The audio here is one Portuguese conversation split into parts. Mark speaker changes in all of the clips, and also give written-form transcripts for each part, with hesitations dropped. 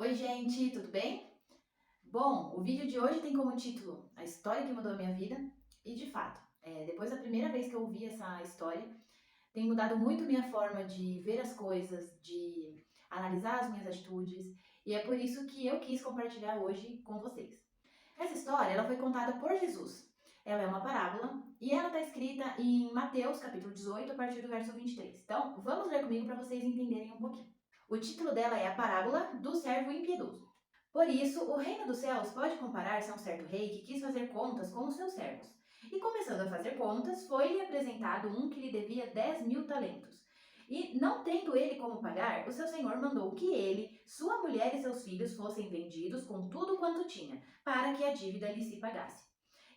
Speaker 1: Oi, gente, tudo bem? Bom, o vídeo de hoje tem como título A História que Mudou a Minha Vida. E de fato, depois da primeira vez que eu ouvi essa história, tem mudado muito minha forma de ver as coisas, de analisar as minhas atitudes, e é por isso que eu quis compartilhar hoje com vocês. Essa história ela foi contada por Jesus. Ela é uma parábola e ela está escrita em Mateus capítulo 18, a partir do verso 23. Então, vamos ler comigo para vocês entenderem um pouquinho. O título dela é A Parábola do Servo Impiedoso. Por isso, o reino dos céus pode comparar-se a um certo rei que quis fazer contas com os seus servos. E começando a fazer contas, foi-lhe apresentado um que lhe devia 10.000 talentos. E, não tendo ele como pagar, o seu senhor mandou que ele, sua mulher e seus filhos fossem vendidos com tudo quanto tinha, para que a dívida lhe se pagasse.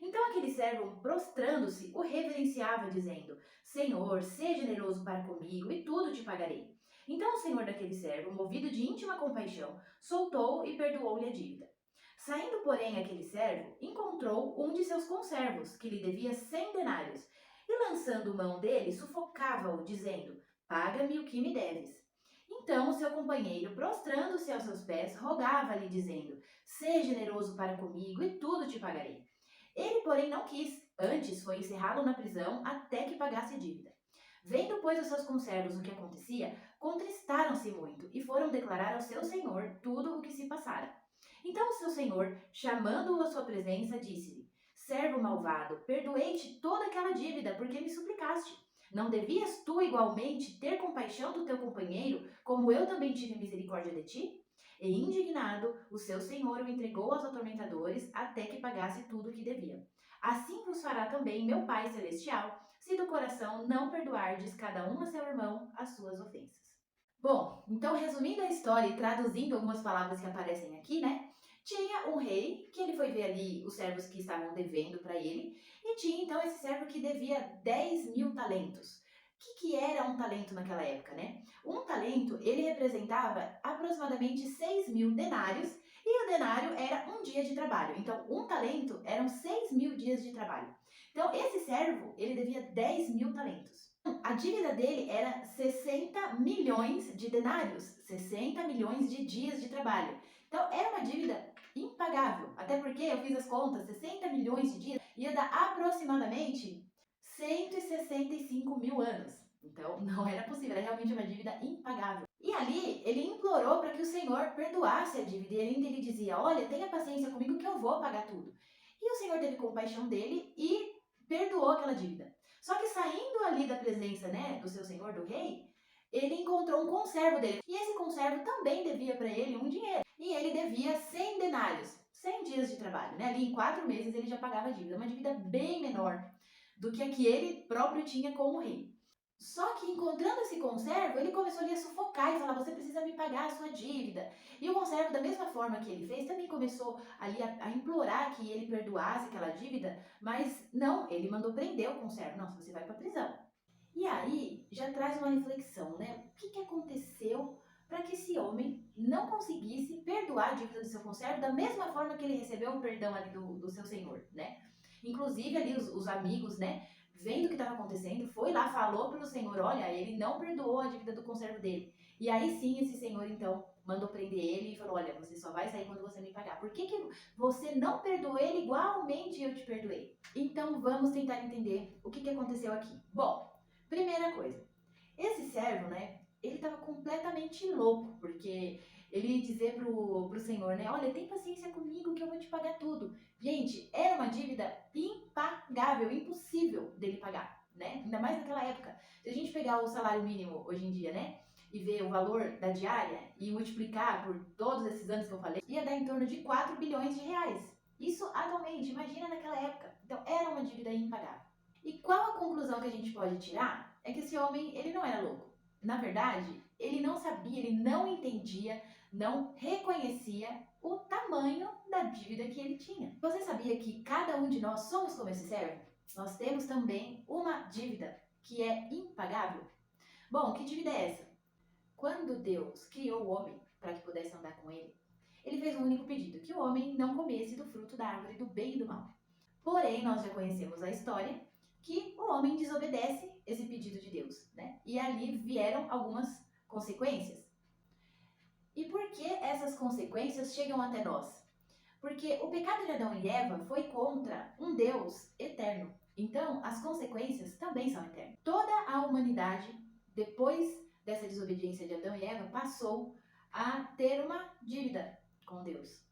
Speaker 1: Então aquele servo, prostrando-se, o reverenciava, dizendo: Senhor, seja generoso para comigo, e tudo te pagarei. Então o senhor daquele servo, movido de íntima compaixão, soltou e perdoou-lhe a dívida. Saindo, porém, aquele servo, encontrou um de seus conservos, que lhe devia 100 denários, e lançando mão dele, sufocava-o, dizendo: Paga-me o que me deves. Então o seu companheiro, prostrando-se aos seus pés, rogava-lhe, dizendo: Seja generoso para comigo, e tudo te pagarei. Ele, porém, não quis, antes foi encerrá-lo na prisão até que pagasse a dívida. Vendo, pois, os seus conservos o que acontecia, contristaram-se muito e foram declarar ao seu senhor tudo o que se passara. Então o seu senhor, chamando-o à sua presença, disse-lhe: Servo malvado, perdoei-te toda aquela dívida porque me suplicaste. Não devias tu igualmente ter compaixão do teu companheiro, como eu também tive misericórdia de ti? E indignado, o seu senhor o entregou aos atormentadores até que pagasse tudo o que devia. Assim vos fará também meu Pai Celestial, se do coração não perdoardes cada um a seu irmão as suas ofensas. Bom, então resumindo a história e traduzindo algumas palavras que aparecem aqui, né? Tinha um rei que ele foi ver ali os servos que estavam devendo para ele, e tinha então esse servo que devia 10.000 talentos. O que era um talento naquela época, né? Um talento, ele representava aproximadamente 6.000 denários, e o denário era um dia de trabalho. Então, um talento eram 6.000 dias de trabalho. Então, esse servo, ele devia 10.000 talentos. A dívida dele era 60 milhões de denários, 60 milhões de dias de trabalho. Então, era uma dívida impagável. Até porque eu fiz as contas, 60 milhões de dias ia dar aproximadamente 165 mil anos. Então, não era possível, era realmente uma dívida impagável. E ali, ele implorou para que o Senhor perdoasse a dívida. E ainda ele dizia: Olha, tenha paciência comigo que eu vou pagar tudo. E o Senhor teve compaixão dele e perdoou aquela dívida. Só que saindo ali da presença, né, do seu senhor, do rei, ele encontrou um conservo dele. E esse conservo também devia para ele um dinheiro. E ele devia 100 denários, 100 dias de trabalho. Né? Ali em 4 meses ele já pagava a dívida. Uma dívida bem menor do que a que ele próprio tinha com o rei. Só que encontrando esse conservo, ele começou ali a sufocar e falar: Você precisa me pagar a sua dívida. E o conservo, da mesma forma que ele fez, também começou ali a implorar que ele perdoasse aquela dívida, mas não, ele mandou prender o conservo. Não, você vai para a prisão. E aí já traz uma reflexão, né? O que aconteceu para que esse homem não conseguisse perdoar a dívida do seu conservo da mesma forma que ele recebeu o perdão ali do seu senhor, né? Inclusive ali os amigos, né? Vendo o que estava acontecendo, foi lá, falou para o senhor: Olha, ele não perdoou a dívida do conservo dele. E aí sim esse senhor então mandou prender ele e falou: Olha, você só vai sair quando você me pagar. Por que você não perdoou ele igualmente eu te perdoei? Então vamos tentar entender o que aconteceu aqui. Bom, primeira coisa, esse servo, né, ele estava completamente louco, porque ele ia dizer pro senhor, né, olha, tem paciência comigo que eu vou te pagar tudo. Gente, era uma dívida impagável, impossível dele pagar, né, ainda mais naquela época. Se a gente pegar o salário mínimo hoje em dia, né, e ver o valor da diária e multiplicar por todos esses anos que eu falei, ia dar em torno de 4 bilhões de reais. Isso atualmente, imagina naquela época. Então, era uma dívida impagável. E qual a conclusão que a gente pode tirar? É que esse homem, ele não era louco. Na verdade, ele não sabia, ele não entendia, não reconhecia o tamanho da dívida que ele tinha. Você sabia que cada um de nós somos como esse servo? Nós temos também uma dívida que é impagável. Bom, que dívida é essa? Quando Deus criou o homem para que pudesse andar com ele, ele fez um único pedido: que o homem não comesse do fruto da árvore do bem e do mal. Porém, nós já conhecemos a história que o homem desobedece esse pedido de Deus, né? E ali vieram algumas consequências. E por que essas consequências chegam até nós? Porque o pecado de Adão e Eva foi contra um Deus eterno. Então, as consequências também são eternas. Toda a humanidade, depois dessa desobediência de Adão e Eva, passou a ter uma dívida com Deus.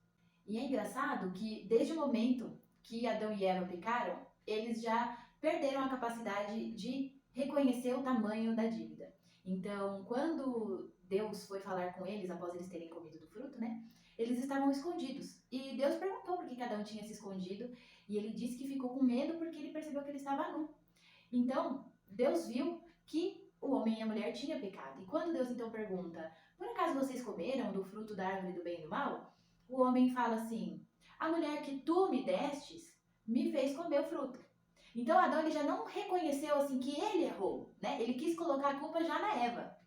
Speaker 1: E é engraçado que, desde o momento que Adão e Eva pecaram, eles já perderam a capacidade de reconhecer o tamanho da dívida. Então, quando Deus foi falar com eles após eles terem comido do fruto, né? Eles estavam escondidos. E Deus perguntou por que cada um tinha se escondido. E ele disse que ficou com medo porque ele percebeu que ele estava nu. Então, Deus viu que o homem e a mulher tinham pecado. E quando Deus então pergunta: por acaso vocês comeram do fruto da árvore do bem e do mal? O homem fala assim: a mulher que tu me destes me fez comer o fruto. Então Adão ele já não reconheceu assim que ele errou, né? Ele quis colocar a culpa já na Eva.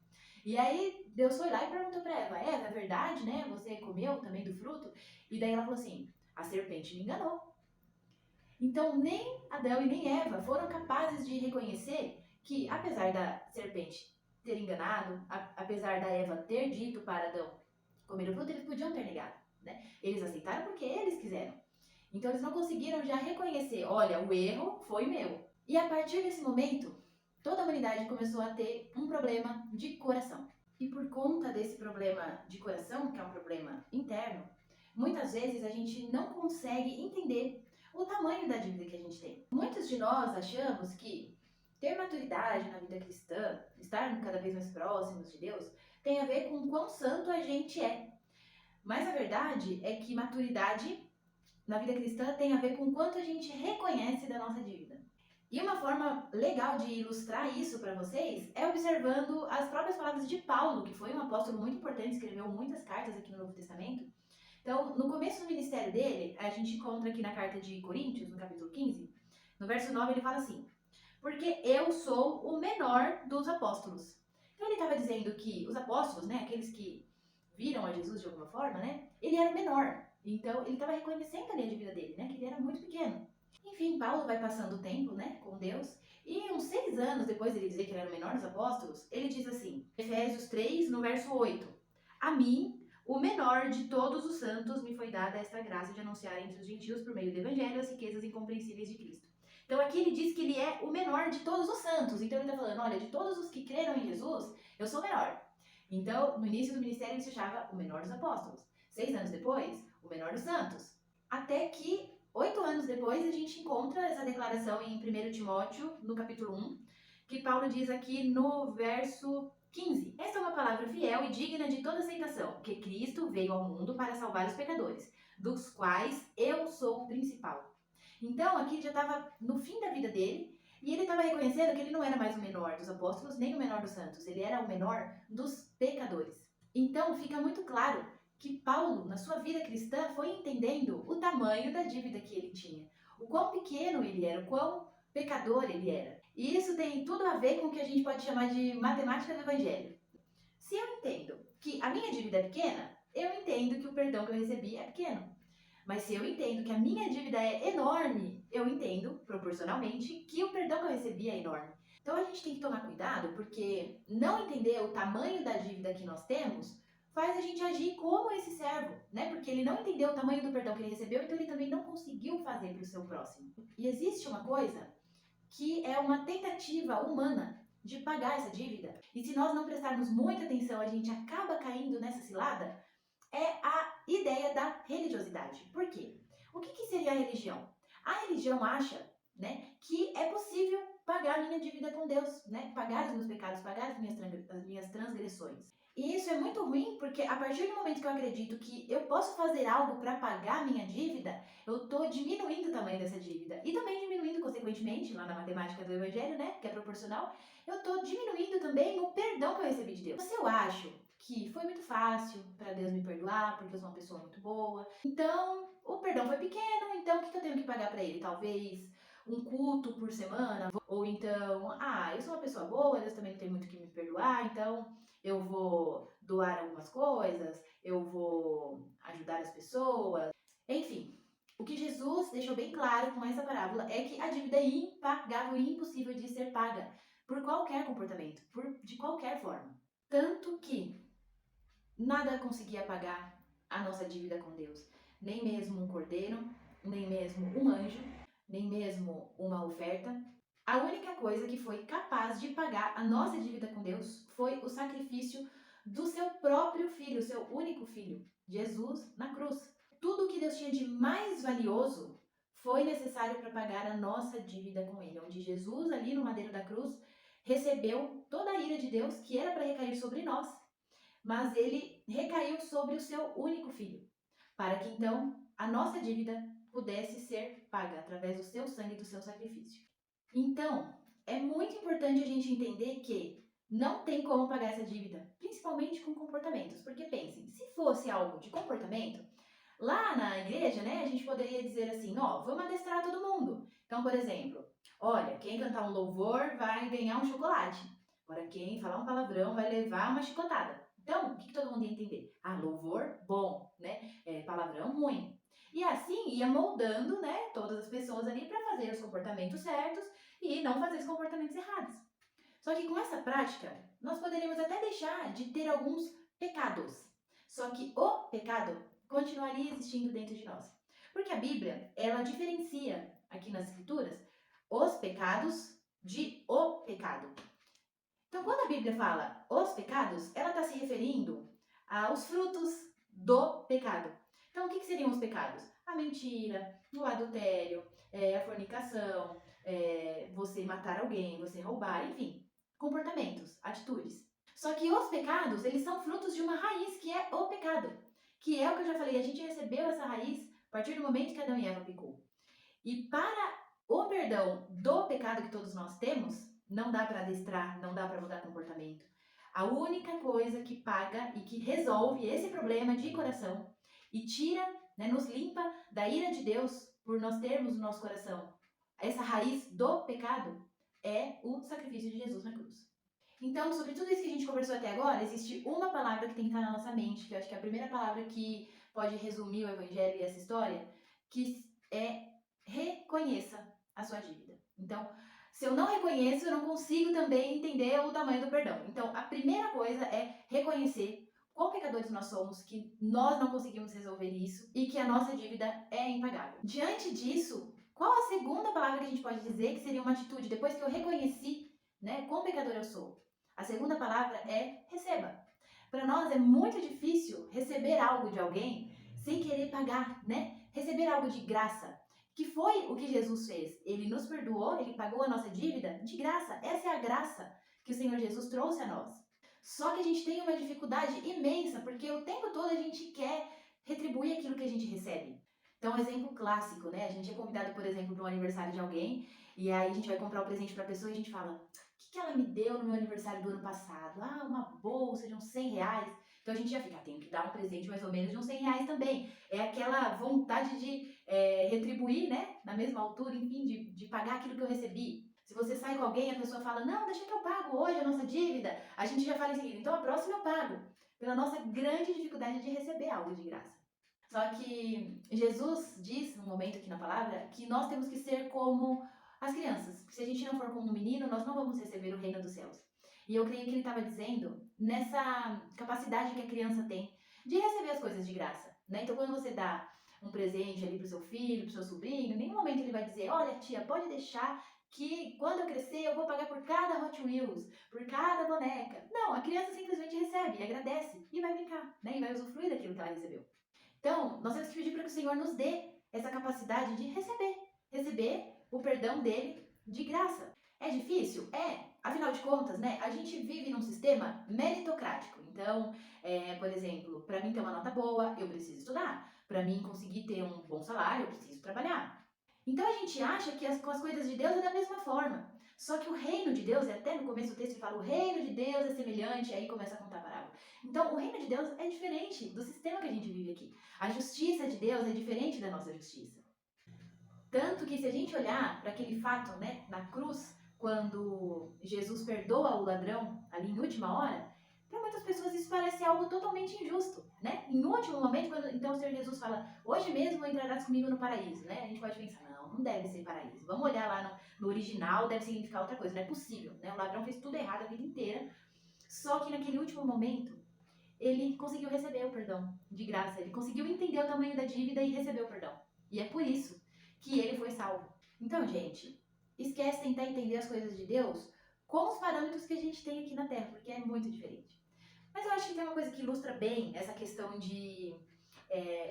Speaker 1: E aí Deus foi lá e perguntou para Eva: Eva, é verdade, né? Você comeu também do fruto? E daí ela falou assim: a serpente me enganou. Então nem Adão e nem Eva foram capazes de reconhecer que, apesar da serpente ter enganado, apesar da Eva ter dito para Adão comer o fruto, eles podiam ter negado, né? Eles aceitaram porque eles quiseram. Então eles não conseguiram já reconhecer, olha, o erro foi meu. E a partir desse momento, toda a humanidade começou a ter um problema de coração. E por conta desse problema de coração, que é um problema interno, muitas vezes a gente não consegue entender o tamanho da dívida que a gente tem. Muitos de nós achamos que ter maturidade na vida cristã, estar cada vez mais próximos de Deus, tem a ver com quão santo a gente é. Mas a verdade é que maturidade na vida cristã tem a ver com quanto a gente reconhece da nossa dívida. E uma forma legal de ilustrar isso para vocês é observando as próprias palavras de Paulo, que foi um apóstolo muito importante, escreveu muitas cartas aqui no Novo Testamento. Então, no começo do ministério dele, a gente encontra aqui na carta de Coríntios, no capítulo 15, no verso 9, ele fala assim: porque eu sou o menor dos apóstolos. Então ele estava dizendo que os apóstolos, né, aqueles que viram a Jesus de alguma forma, né, ele era o menor. Então ele estava reconhecendo ali a dívida dele, né, que ele era muito pequeno. Enfim, Paulo vai passando o tempo, né, com Deus, e uns 6 anos depois dele dizer que ele era o menor dos apóstolos, ele diz assim, Efésios 3, no verso 8, a mim, o menor de todos os santos, me foi dada esta graça de anunciar entre os gentios por meio do evangelho as riquezas incompreensíveis de Cristo. Então aqui ele diz que ele é o menor de todos os santos. Então ele está falando, olha, de todos os que creram em Jesus, eu sou o menor. Então, no início do ministério ele se chamava o menor dos apóstolos. 6 anos depois, o menor dos santos. Até que 8 anos depois a gente encontra essa declaração em 1 Timóteo, no capítulo 1, que Paulo diz aqui no verso 15. Esta é uma palavra fiel e digna de toda aceitação, que Cristo veio ao mundo para salvar os pecadores, dos quais eu sou o principal. Então, aqui já estava no fim da vida dele, e ele estava reconhecendo que ele não era mais o menor dos apóstolos, nem o menor dos santos, ele era o menor dos pecadores. Então, fica muito claro que Paulo, na sua vida cristã, foi entendendo o tamanho da dívida que ele tinha, o quão pequeno ele era, o quão pecador ele era. E isso tem tudo a ver com o que a gente pode chamar de matemática do evangelho. Se eu entendo que a minha dívida é pequena, eu entendo que o perdão que eu recebi é pequeno. Mas se eu entendo que a minha dívida é enorme, eu entendo, proporcionalmente, que o perdão que eu recebi é enorme. Então a gente tem que tomar cuidado, porque não entender o tamanho da dívida que nós temos faz a gente agir como esse servo, né? Porque ele não entendeu o tamanho do perdão que ele recebeu, então ele também não conseguiu fazer para o seu próximo. E existe uma coisa que é uma tentativa humana de pagar essa dívida. E se nós não prestarmos muita atenção, a gente acaba caindo nessa cilada, é a ideia da religiosidade. Por quê? O que seria a religião? A religião acha, né, que é possível pagar a minha dívida com Deus, né, pagar os meus pecados, pagar as minhas transgressões. E isso é muito ruim porque a partir do momento que eu acredito que eu posso fazer algo para pagar a minha dívida, eu estou diminuindo o tamanho dessa dívida. E também diminuindo, consequentemente, lá na matemática do evangelho, né, que é proporcional, eu estou diminuindo também o perdão que eu recebi de Deus. Se eu acho que foi muito fácil para Deus me perdoar, porque eu sou uma pessoa muito boa, então o perdão foi pequeno, então o que eu tenho que pagar para ele? Talvez um culto por semana, ou então, eu sou uma pessoa boa, Deus também não tem muito que me perdoar, então eu vou doar algumas coisas, eu vou ajudar as pessoas, enfim. O que Jesus deixou bem claro com essa parábola é que a dívida é impagável e impossível de ser paga por qualquer comportamento, de qualquer forma. Tanto que nada conseguia pagar a nossa dívida com Deus. Nem mesmo um cordeiro, nem mesmo um anjo, nem mesmo uma oferta. A única coisa que foi capaz de pagar a nossa dívida com Deus foi o sacrifício do seu próprio filho, o seu único filho, Jesus, na cruz. Tudo o que Deus tinha de mais valioso foi necessário para pagar a nossa dívida com Ele, onde Jesus, ali no madeiro da cruz, recebeu toda a ira de Deus que era para recair sobre nós, mas ele recaiu sobre o seu único filho, para que então a nossa dívida pudesse ser paga através do seu sangue e do seu sacrifício. Então, é muito importante a gente entender que não tem como pagar essa dívida, principalmente com comportamentos, porque pensem, se fosse algo de comportamento, lá na igreja, né, a gente poderia dizer assim, ó, vamos adestrar todo mundo. Então, por exemplo, olha, quem cantar um louvor vai ganhar um chocolate. Agora, quem falar um palavrão vai levar uma chicotada. Então, o que todo mundo ia entender? Ah, louvor, bom, né? Palavrão, ruim. E assim ia moldando, né, todas as pessoas ali para fazer os comportamentos certos e não fazer os comportamentos errados. Só que com essa prática, nós poderíamos até deixar de ter alguns pecados. Só que o pecado continuaria existindo dentro de nós. Porque a Bíblia, ela diferencia aqui nas escrituras os pecados de o pecado. Então, quando a Bíblia fala os pecados, ela está se referindo aos frutos do pecado. Então, o que seriam os pecados? A mentira, o adultério, a fornicação, você matar alguém, você roubar, enfim, comportamentos, atitudes. Só que os pecados, eles são frutos de uma raiz que é o pecado. Que é o que eu já falei, a gente recebeu essa raiz a partir do momento que Adão e Eva pecou. E para o perdão do pecado que todos nós temos, não dá para adestrar, não dá para mudar comportamento. A única coisa que paga e que resolve esse problema de coração e tira, né, nos limpa da ira de Deus por nós termos no nosso coração essa raiz do pecado é o sacrifício de Jesus na cruz. Então, sobre tudo isso que a gente conversou até agora, existe uma palavra que tem que estar na nossa mente, que eu acho que é a primeira palavra que pode resumir o evangelho e essa história, que é reconheça a sua dívida. Então, se eu não reconheço, eu não consigo também entender o tamanho do perdão. Então, a primeira coisa é reconhecer quão pecadores nós somos, que nós não conseguimos resolver isso e que a nossa dívida é impagável. Diante disso, qual a segunda palavra que a gente pode dizer que seria uma atitude depois que eu reconheci, né, quão pecador eu sou? A segunda palavra é receba. Para nós é muito difícil receber algo de alguém sem querer pagar, né? Receber algo de graça, que foi o que Jesus fez. Ele nos perdoou, ele pagou a nossa dívida de graça. Essa é a graça que o Senhor Jesus trouxe a nós. Só que a gente tem uma dificuldade imensa, porque o tempo todo a gente quer retribuir aquilo que a gente recebe. Então, um exemplo clássico, né? A gente é convidado, por exemplo, para um aniversário de alguém, e aí a gente vai comprar o presente para a pessoa e a gente fala: o que ela me deu no meu aniversário do ano passado? Ah, uma bolsa de uns 100 reais. Então a gente já fica, tenho que dar um presente mais ou menos de uns 100 reais também. É aquela vontade de retribuir, né? Na mesma altura, enfim, de pagar aquilo que eu recebi. Se você sai com alguém e a pessoa fala, não, deixa que eu pago hoje a nossa dívida, a gente já fala em seguida, então a próxima eu pago. Pela nossa grande dificuldade de receber algo de graça. Só que Jesus diz, num momento aqui na palavra, que nós temos que ser como as crianças. Se a gente não for como um menino, nós não vamos receber o reino dos céus. E eu creio que ele estava dizendo nessa capacidade que a criança tem de receber as coisas de graça, né? Então, quando você dá um presente ali pro seu filho, pro seu sobrinho, em nenhum momento ele vai dizer, olha tia, pode deixar que quando eu crescer eu vou pagar por cada Hot Wheels, por cada boneca. Não, a criança simplesmente recebe e agradece e vai brincar, né? E vai usufruir daquilo que ela recebeu. Então, nós temos que pedir para que o Senhor nos dê essa capacidade de receber o perdão dele de graça. É difícil? É. Afinal de contas, né, a gente vive num sistema meritocrático. Então, por exemplo, para mim ter uma nota boa, eu preciso estudar. Para mim conseguir ter um bom salário, eu preciso trabalhar. Então a gente acha que com as coisas de Deus é da mesma forma. Só que o reino de Deus, até no começo do texto ele fala, o reino de Deus é semelhante, aí começa a contar a parábola. Então o reino de Deus é diferente do sistema que a gente vive aqui. A justiça de Deus é diferente da nossa justiça. Tanto que se a gente olhar para aquele fato, né, na cruz, quando Jesus perdoa o ladrão ali em última hora, para muitas pessoas isso parece algo totalmente injusto, né? Em último momento, quando então o Senhor Jesus fala, hoje mesmo entrarás comigo no paraíso, né? A gente pode pensar, não deve ser paraíso. Vamos olhar lá no original, deve significar outra coisa, não é possível, né? O ladrão fez tudo errado a vida inteira, só que naquele último momento, ele conseguiu receber o perdão de graça. Ele conseguiu entender o tamanho da dívida e receber o perdão. E é por isso que ele foi salvo. Então, gente, esquece tentar entender as coisas de Deus com os parâmetros que a gente tem aqui na Terra, porque é muito diferente. Mas eu acho que tem uma coisa que ilustra bem essa questão de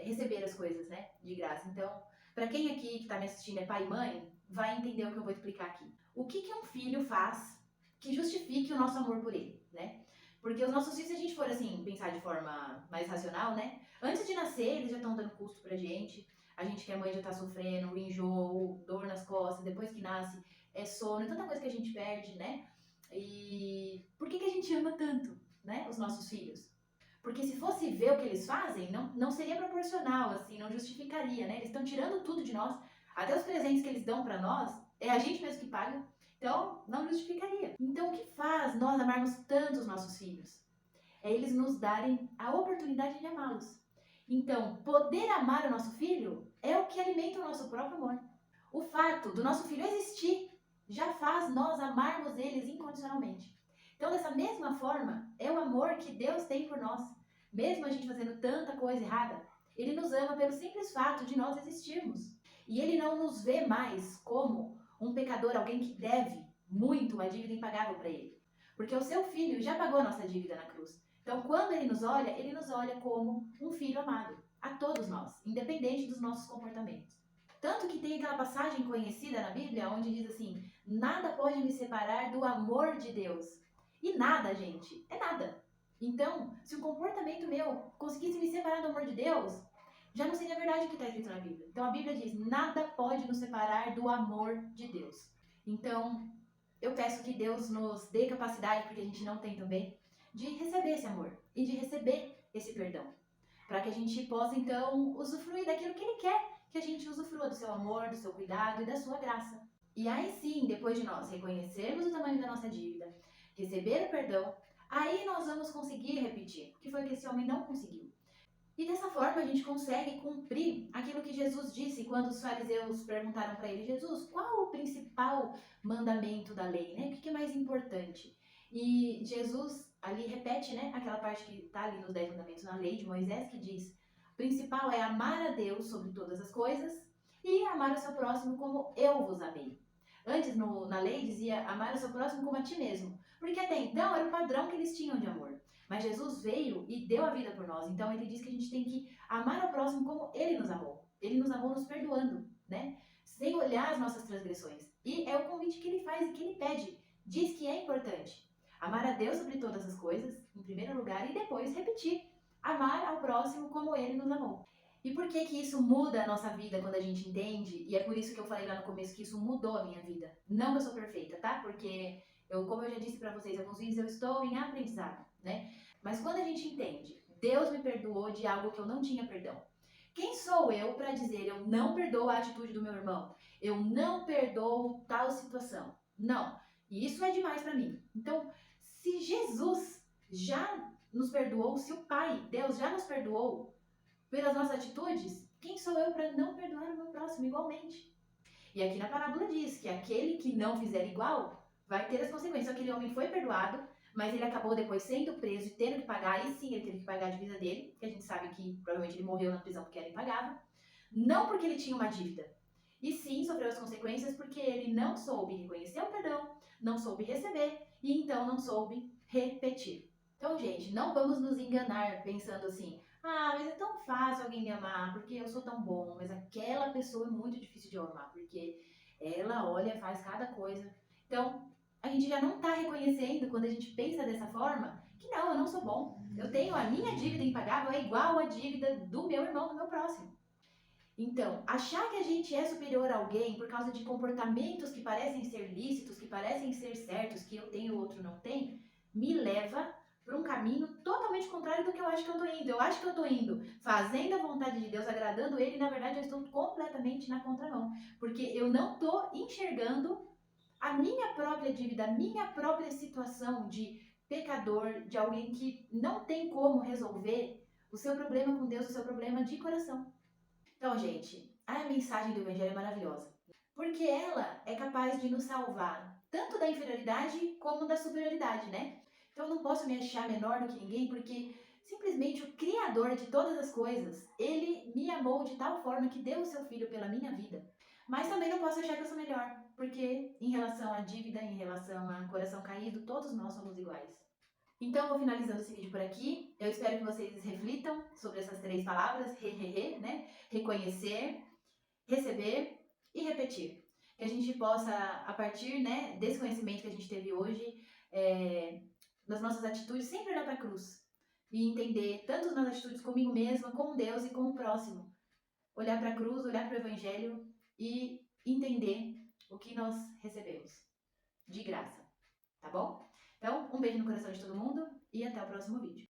Speaker 1: receber as coisas, né, de graça. Então, para quem aqui que está me assistindo é pai e mãe, vai entender o que eu vou explicar aqui. O que um filho faz que justifique o nosso amor por ele, né? Porque os nossos filhos, se a gente for assim, pensar de forma mais racional, né? Antes de nascer, eles já estão dando custo pra gente. A gente que é mãe já tá sofrendo, enjoo, dor nas costas, depois que nasce, é sono, tanta coisa que a gente perde, né? E por que a gente ama tanto, né, os nossos filhos? Porque se fosse ver o que eles fazem, não seria proporcional, assim, não justificaria, né? Eles estão tirando tudo de nós, até os presentes que eles dão para nós, é a gente mesmo que paga, então não justificaria. Então o que faz nós amarmos tanto os nossos filhos? É eles nos darem a oportunidade de amá-los. Então, poder amar o nosso filho é o que alimenta o nosso próprio amor. O fato do nosso filho existir já faz nós amarmos eles incondicionalmente. Então, dessa mesma forma, é o amor que Deus tem por nós. Mesmo a gente fazendo tanta coisa errada, Ele nos ama pelo simples fato de nós existirmos. E Ele não nos vê mais como um pecador, alguém que deve muito, uma dívida impagável para Ele. Porque o seu filho já pagou a nossa dívida na cruz. Então, quando Ele nos olha como um filho amado. A todos nós, independente dos nossos comportamentos. Tanto que tem aquela passagem conhecida na Bíblia onde diz assim: nada pode me separar do amor de Deus. E nada, gente, é nada. Então, se um comportamento meu conseguisse me separar do amor de Deus, já não seria verdade o que está escrito na Bíblia. Então a Bíblia diz: nada pode nos separar do amor de Deus. Então, eu peço que Deus nos dê capacidade, porque a gente não tem também, de receber esse amor e de receber esse perdão. Para que a gente possa, então, usufruir daquilo que Ele quer que a gente usufrua do seu amor, do seu cuidado e da sua graça. E aí sim, depois de nós reconhecermos o tamanho da nossa dívida, receber o perdão, aí nós vamos conseguir repetir, que foi o que esse homem não conseguiu. E dessa forma a gente consegue cumprir aquilo que Jesus disse quando os fariseus perguntaram para ele: Jesus, qual o principal mandamento da lei, né? O que é mais importante? E Jesus ali repete, né, aquela parte que está ali nos 10 mandamentos na lei de Moisés, que diz: o principal é amar a Deus sobre todas as coisas e amar o seu próximo como eu vos amei. Antes, na lei, dizia amar o seu próximo como a ti mesmo, porque até então era o padrão que eles tinham de amor. Mas Jesus veio e deu a vida por nós. Então ele diz que a gente tem que amar ao próximo como ele nos amou. Ele nos amou nos perdoando, né? Sem olhar as nossas transgressões. E é o convite que ele faz e que ele pede. Diz que é importante amar a Deus sobre todas as coisas, em primeiro lugar, e depois repetir: amar ao próximo como ele nos amou. E por que isso muda a nossa vida quando a gente entende? E é por isso que eu falei lá no começo que isso mudou a minha vida. Não que eu sou perfeita, tá? Porque como eu já disse para vocês alguns vídeos, eu estou em aprendizado, né? Mas quando a gente entende, Deus me perdoou de algo que eu não tinha perdão. Quem sou eu para dizer eu não perdoo a atitude do meu irmão? Eu não perdoo tal situação? Não. E isso é demais para mim. Então, se Jesus já nos perdoou, se o Pai, Deus já nos perdoou pelas nossas atitudes, quem sou eu para não perdoar o meu próximo igualmente? E aqui na parábola diz que aquele que não fizer igual vai ter as consequências. Aquele homem foi perdoado, mas ele acabou depois sendo preso e tendo que pagar. Aí sim ele teve que pagar a dívida dele, que a gente sabe que provavelmente ele morreu na prisão porque era impagável. Não porque ele tinha uma dívida, e sim sofreu as consequências porque ele não soube reconhecer o perdão, não soube receber e então não soube repetir. Então, gente, não vamos nos enganar pensando assim: ah, mas é tão fácil alguém me amar porque eu sou tão bom, mas aquela pessoa é muito difícil de amar porque ela olha, faz cada coisa. Então, a gente já não está reconhecendo, quando a gente pensa dessa forma, que não, eu não sou bom. Eu tenho a minha dívida impagável, é igual à dívida do meu irmão, do meu próximo. Então, achar que a gente é superior a alguém por causa de comportamentos que parecem ser lícitos, que parecem ser certos, que eu tenho e o outro não tem, me leva para um caminho totalmente contrário do que eu acho que eu estou indo. Eu acho que eu estou indo fazendo a vontade de Deus, agradando Ele, e na verdade eu estou completamente na contramão. Porque eu não estou enxergando a minha própria dívida, a minha própria situação de pecador, de alguém que não tem como resolver o seu problema com Deus, o seu problema de coração. Então, gente, a mensagem do Evangelho é maravilhosa, porque ela é capaz de nos salvar tanto da inferioridade como da superioridade, né? Então, eu não posso me achar menor do que ninguém, porque simplesmente o Criador de todas as coisas, ele me amou de tal forma que deu o seu filho pela minha vida. Mas também não posso achar que eu sou melhor, porque em relação à dívida, em relação a coração caído, todos nós somos iguais. Então, eu vou finalizando esse vídeo por aqui. Eu espero que vocês reflitam sobre essas 3 palavras, né? Reconhecer, receber e repetir. Que a gente possa, a partir, né, desse conhecimento que a gente teve hoje, das nossas atitudes, sempre olhar para a cruz e entender tanto nas atitudes comigo mesma, com Deus e com o próximo. Olhar para a cruz, olhar para o Evangelho e entender o que nós recebemos de graça, tá bom? Então, um beijo no coração de todo mundo e até o próximo vídeo.